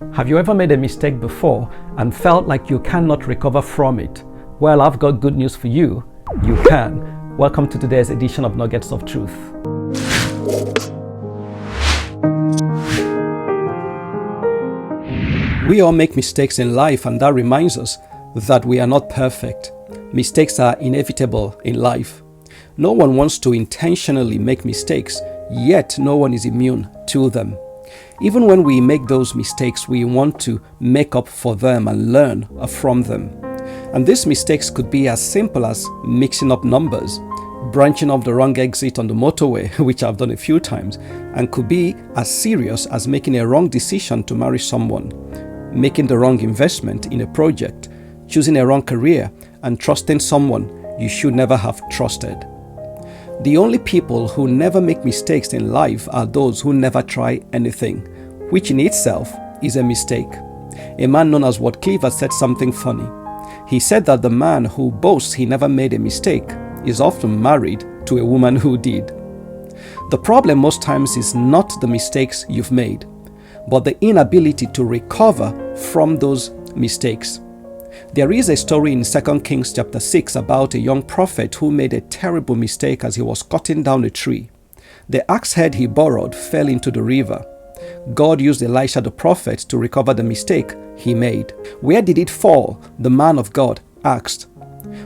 Have you ever made a mistake before and felt like you cannot recover from it? Well, I've got good news for you. You can. Welcome to today's edition of Nuggets of Truth. We all make mistakes in life, and that reminds us that we are not perfect. Mistakes are inevitable in life. No one wants to intentionally make mistakes, yet no one is immune to them. Even when we make those mistakes, we want to make up for them and learn from them. And these mistakes could be as simple as mixing up numbers, branching off the wrong exit on the motorway, which I've done a few times, and could be as serious as making a wrong decision to marry someone, making the wrong investment in a project, choosing a wrong career, and trusting someone you should never have trusted. The only people who never make mistakes in life are those who never try anything, which in itself is a mistake. A man known as Okey said something funny. He said that the man who boasts he never made a mistake is often married to a woman who did. The problem most times is not the mistakes you've made, but the inability to recover from those mistakes. There is a story in 2 Kings chapter 6 about a young prophet who made a terrible mistake as he was cutting down a tree. The axe head he borrowed fell into the river. God used Elisha the prophet to recover the mistake he made. "Where did it fall?" the man of God asked.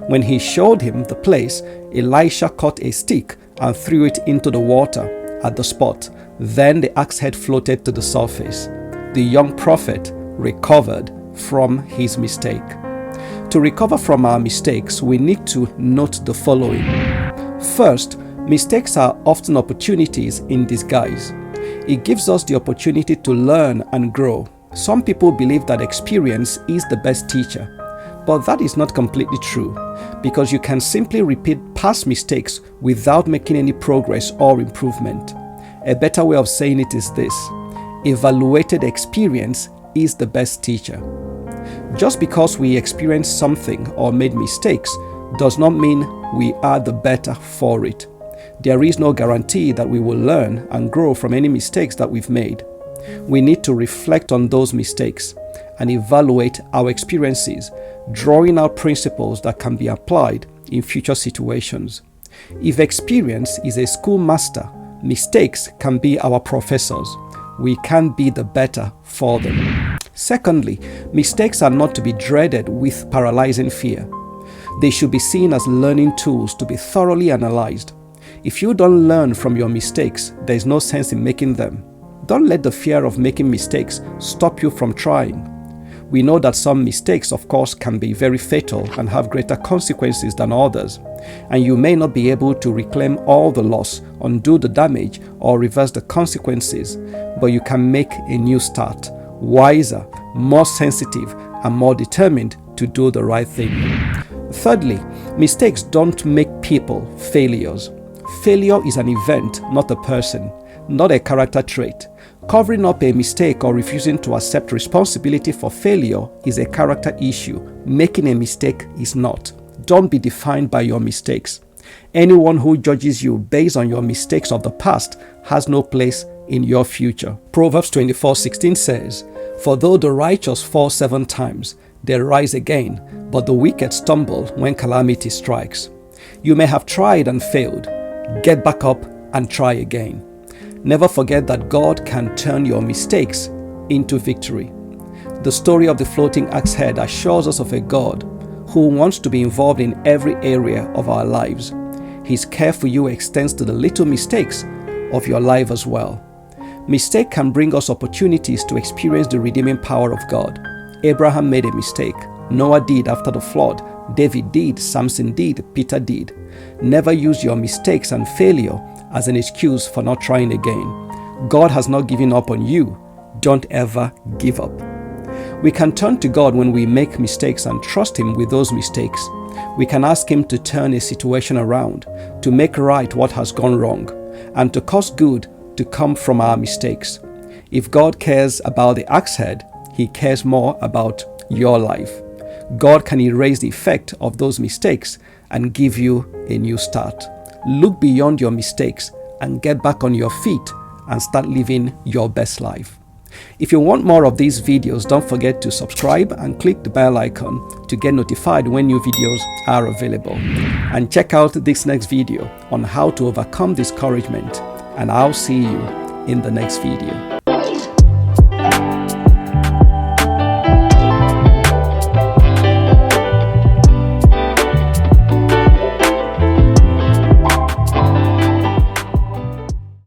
When he showed him the place, Elisha caught a stick and threw it into the water at the spot. Then the axe head floated to the surface. The young prophet recovered from his mistake. To recover from our mistakes, we need to note the following. First, mistakes are often opportunities in disguise. It gives us the opportunity to learn and grow. Some people believe that experience is the best teacher, but that is not completely true, because you can simply repeat past mistakes without making any progress or improvement. A better way of saying it is this: evaluated experience is the best teacher. Just because we experienced something or made mistakes does not mean we are the better for it. There is no guarantee that we will learn and grow from any mistakes that we've made. We need to reflect on those mistakes and evaluate our experiences, drawing out principles that can be applied in future situations. If experience is a schoolmaster, mistakes can be our professors. We can be the better for them. Secondly, mistakes are not to be dreaded with paralyzing fear. They should be seen as learning tools to be thoroughly analyzed. If you don't learn from your mistakes, there is no sense in making them. Don't let the fear of making mistakes stop you from trying. We know that some mistakes, of course, can be very fatal and have greater consequences than others, and you may not be able to reclaim all the loss, undo the damage, or reverse the consequences, but you can make a new start, wiser, more sensitive, and more determined to do the right thing. Thirdly, mistakes don't make people failures. Failure is an event, not a person, not a character trait. Covering up a mistake or refusing to accept responsibility for failure is a character issue. Making a mistake is not. Don't be defined by your mistakes. Anyone who judges you based on your mistakes of the past has no place in your future. Proverbs 24:16 says, "For though the righteous fall 7 times, they rise again, but the wicked stumble when calamity strikes." You may have tried and failed. Get back up and try again. Never forget that God can turn your mistakes into victory. The story of the floating axe head assures us of a God who wants to be involved in every area of our lives. His care for you extends to the little mistakes of your life as well. Mistake can bring us opportunities to experience the redeeming power of God. Abraham made a mistake. Noah did after the flood. David did. Samson did. Peter did. Never use your mistakes and failure as an excuse for not trying again. God has not given up on you. Don't ever give up. We can turn to God when we make mistakes and trust Him with those mistakes. We can ask Him to turn a situation around, to make right what has gone wrong, and to cause good to come from our mistakes. If God cares about the axe head, He cares more about your life. God can erase the effect of those mistakes and give you a new start. Look beyond your mistakes and get back on your feet and start living your best life. If you want more of these videos, don't forget to subscribe and click the bell icon to get notified when new videos are available. And check out this next video on how to overcome discouragement. And I'll see you in the next video.